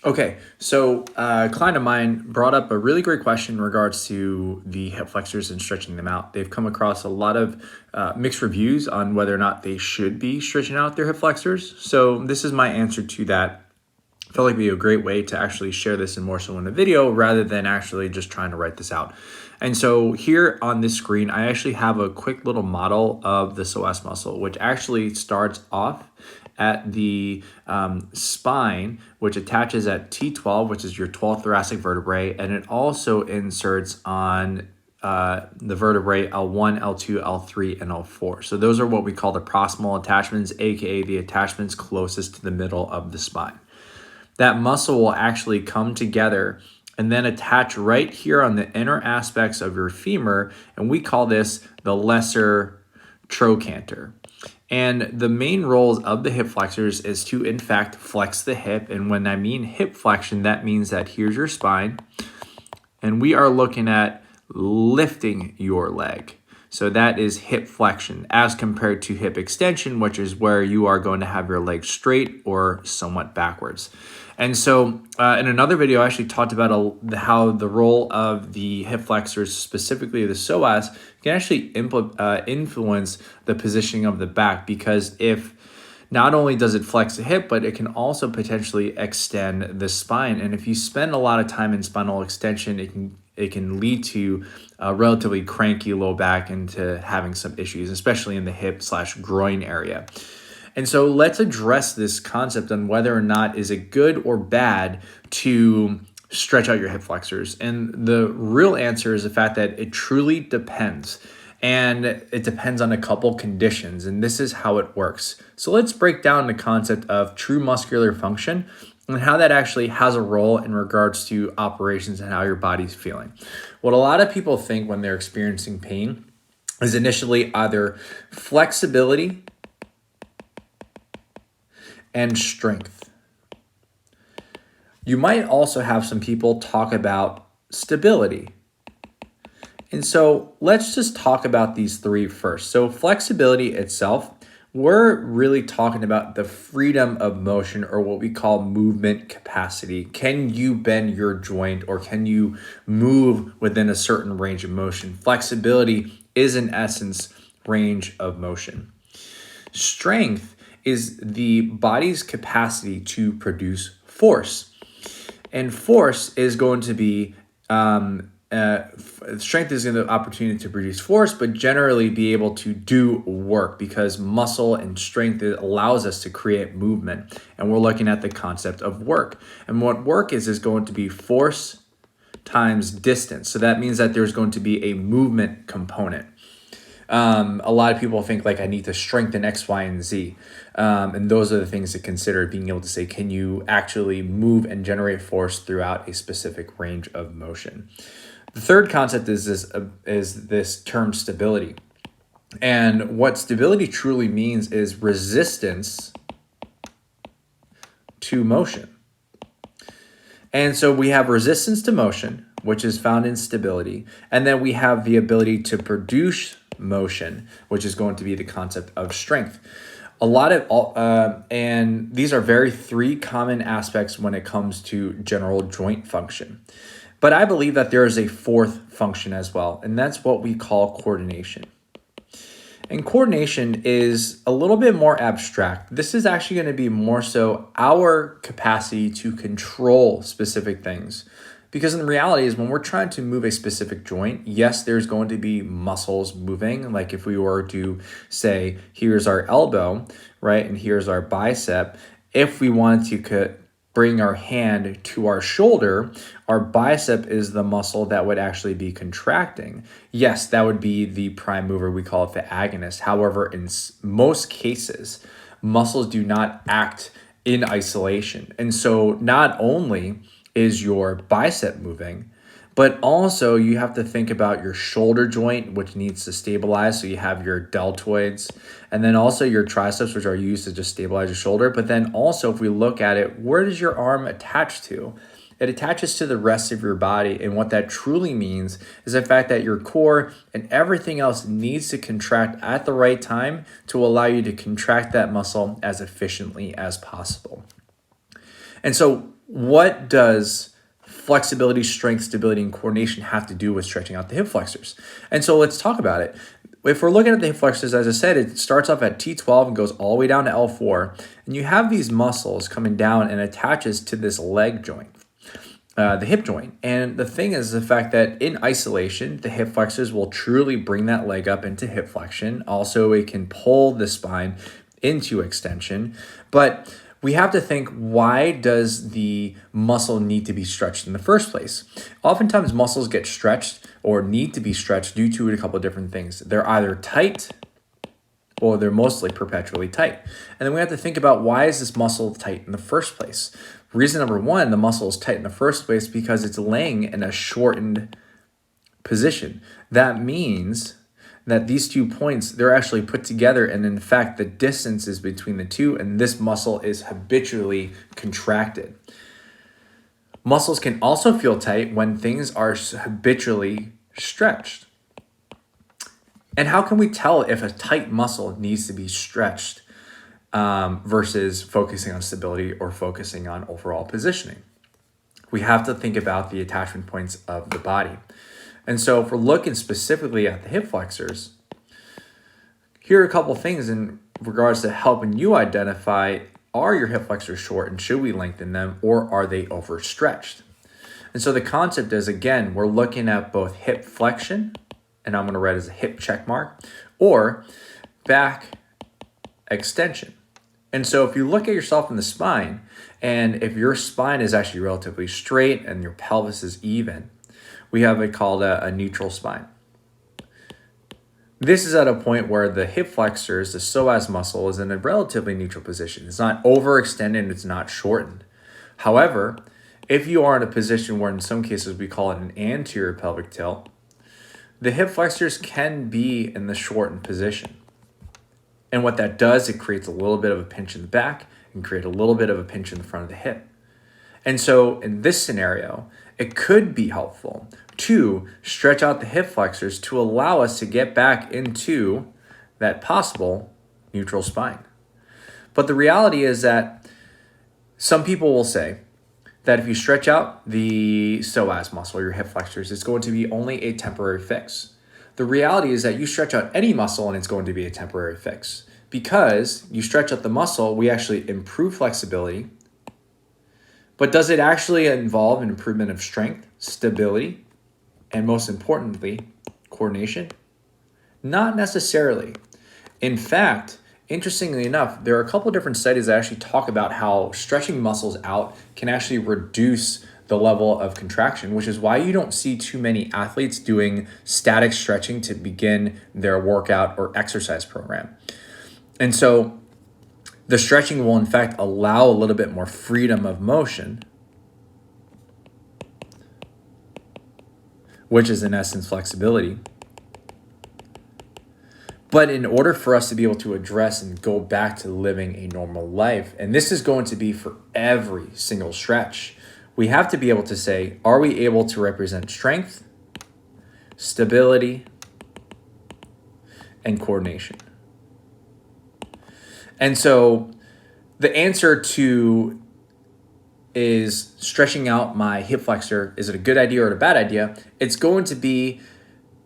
Okay, so a client of mine brought up a really great question in regards to the hip flexors and stretching them out. They've come across a lot of mixed reviews on whether or not they should be stretching out their hip flexors. So this is my answer to that. I felt like it'd be a great way to actually share this in more so in a video rather than actually just trying to write this out. And so here on this screen, I actually have a quick little model of the psoas muscle, which actually starts off at the spine, which attaches at T12, which is your 12th thoracic vertebrae, and it also inserts on the vertebrae L1, L2, L3, and L4. So those are what we call the proximal attachments, aka the attachments closest to the middle of the spine. That muscle will actually come together and then attach right here on the inner aspects of your femur, and we call this the lesser trochanter. And the main roles of the hip flexors is to, in fact, flex the hip. And when I mean hip flexion, that means that here's your spine, and we are looking at lifting your leg. So that is hip flexion as compared to hip extension, which is where you are going to have your leg straight or somewhat backwards. And so in another video, I actually talked about how the role of the hip flexors, specifically the psoas, can actually influence the positioning of the back, because if not only does it flex the hip, but it can also potentially extend the spine. And if you spend a lot of time in spinal extension, it can lead to a relatively cranky low back and to having some issues, especially in the hip/groin area. And so let's address this concept on whether or not is it good or bad to stretch out your hip flexors. And the real answer is the fact that it truly depends. And it depends on a couple conditions, and this is how it works. So let's break down the concept of true muscular function and how that actually has a role in regards to operations and how your body's feeling. What a lot of people think when they're experiencing pain is initially either flexibility and strength. You might also have some people talk about stability. And so let's just talk about these three first. So flexibility itself, we're really talking about the freedom of motion, or what we call movement capacity. Can you bend your joint, or can you move within a certain range of motion? Flexibility is in essence range of motion. Strength is the body's capacity to produce force. And force is going to be strength is the opportunity to produce force, but generally be able to do work, because muscle and strength allows us to create movement. And we're looking at the concept of work. And what work is going to be force times distance. So that means that there's going to be a movement component. A lot of people think like I need to strengthen X, Y, and Z. And those are the things to consider, being able to say, can you actually move and generate force throughout a specific range of motion? The third concept is this term stability. And what stability truly means is resistance to motion. And so we have resistance to motion, which is found in stability. And then we have the ability to produce motion, which is going to be the concept of strength. And these are very three common aspects when it comes to general joint function. But I believe that there is a fourth function as well, and that's what we call coordination. And coordination is a little bit more abstract. This is actually going to be more so our capacity to control specific things. Because in reality is when we're trying to move a specific joint, yes, there's going to be muscles moving. Like if we were to say, here's our elbow, right? And here's our bicep. If we wanted to bring our hand to our shoulder, our bicep is the muscle that would actually be contracting. Yes, that would be the prime mover. We call it the agonist. However, in most cases, muscles do not act in isolation. And so not only is your bicep moving, but also you have to think about your shoulder joint, which needs to stabilize. So you have your deltoids, and then also your triceps, which are used to just stabilize your shoulder. But then also, if we look at it, where does your arm attach to? It attaches to the rest of your body. And what that truly means is the fact that your core and everything else needs to contract at the right time to allow you to contract that muscle as efficiently as possible. And so what does flexibility, strength, stability, and coordination have to do with stretching out the hip flexors? And so let's talk about it. If we're looking at the hip flexors, as I said, it starts off at T12 and goes all the way down to L4. And you have these muscles coming down and attaches to this leg joint, the hip joint. And the thing is the fact that in isolation, the hip flexors will truly bring that leg up into hip flexion. Also, it can pull the spine into extension. But we have to think, why does the muscle need to be stretched in the first place? Oftentimes muscles get stretched or need to be stretched due to a couple of different things. They're either tight or they're mostly perpetually tight. And then we have to think about, why is this muscle tight in the first place? Reason number one, the muscle is tight in the first place because it's laying in a shortened position. That means that these 2 points, they're actually put together, and in fact the distance is between the two, and this muscle is habitually contracted. Muscles can also feel tight when things are habitually stretched. And how can we tell if a tight muscle needs to be stretched versus focusing on stability or focusing on overall positioning? We have to think about the attachment points of the body. And so if we're looking specifically at the hip flexors, here are a couple things in regards to helping you identify, are your hip flexors short and should we lengthen them, or are they overstretched? And so the concept is, again, we're looking at both hip flexion, and I'm going to write as a hip check mark, or back extension. And so if you look at yourself in the spine, and if your spine is actually relatively straight and your pelvis is even, we have it called a neutral spine. This is at a point where the hip flexors, the psoas muscle, is in a relatively neutral position. It's not overextended, it's not shortened. However, if you are in a position where in some cases we call it an anterior pelvic tilt, the hip flexors can be in the shortened position. And what that does, it creates a little bit of a pinch in the back and create a little bit of a pinch in the front of the hip. And so in this scenario, it could be helpful to stretch out the hip flexors to allow us to get back into that possible neutral spine. But the reality is that some people will say that if you stretch out the psoas muscle, your hip flexors, it's going to be only a temporary fix. The reality is that you stretch out any muscle and it's going to be a temporary fix. Because you stretch out the muscle, we actually improve flexibility. But does it actually involve an improvement of strength, stability, and most importantly, coordination? Not necessarily. In fact, interestingly enough, there are a couple of different studies that actually talk about how stretching muscles out can actually reduce the level of contraction, which is why you don't see too many athletes doing static stretching to begin their workout or exercise program. And so the stretching will in fact allow a little bit more freedom of motion, which is in essence flexibility. But in order for us to be able to address and go back to living a normal life, and this is going to be for every single stretch, we have to be able to say, are we able to represent strength, stability, and coordination? And so the answer to is stretching out my hip flexor, is it a good idea or a bad idea? It's going to be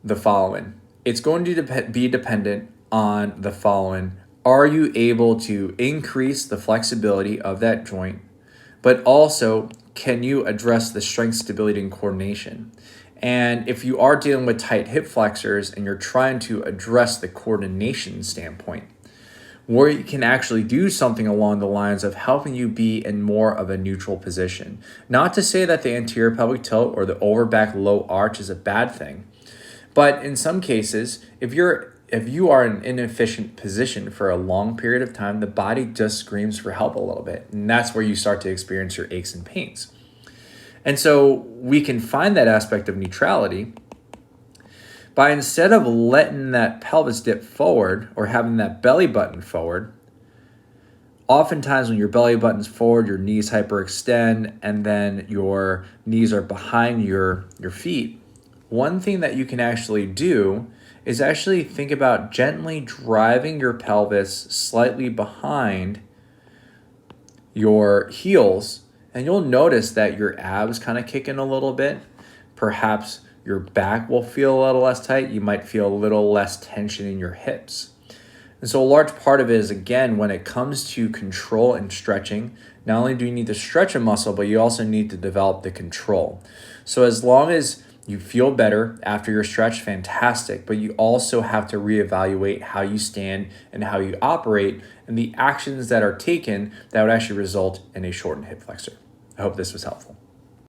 the following. It's going to be dependent on the following. Are you able to increase the flexibility of that joint, but also can you address the strength, stability, and coordination? And if you are dealing with tight hip flexors and you're trying to address the coordination standpoint, where you can actually do something along the lines of helping you be in more of a neutral position. Not to say that the anterior pelvic tilt or the over back low arch is a bad thing, but in some cases, if you are in an inefficient position for a long period of time, the body just screams for help a little bit, and that's where you start to experience your aches and pains. And so we can find that aspect of neutrality by, instead of letting that pelvis dip forward or having that belly button forward, oftentimes when your belly button's forward, your knees hyperextend and then your knees are behind your feet. One thing that you can actually do is actually think about gently driving your pelvis slightly behind your heels And you'll notice that your abs kind of kick in a little bit. Perhaps your back will feel a little less tight. You might feel a little less tension in your hips. And so a large part of it is, again, when it comes to control and stretching, not only do you need to stretch a muscle, but you also need to develop the control. So as long as you feel better after your stretch, fantastic, but you also have to reevaluate how you stand and how you operate and the actions that are taken that would actually result in a shortened hip flexor. I hope this was helpful.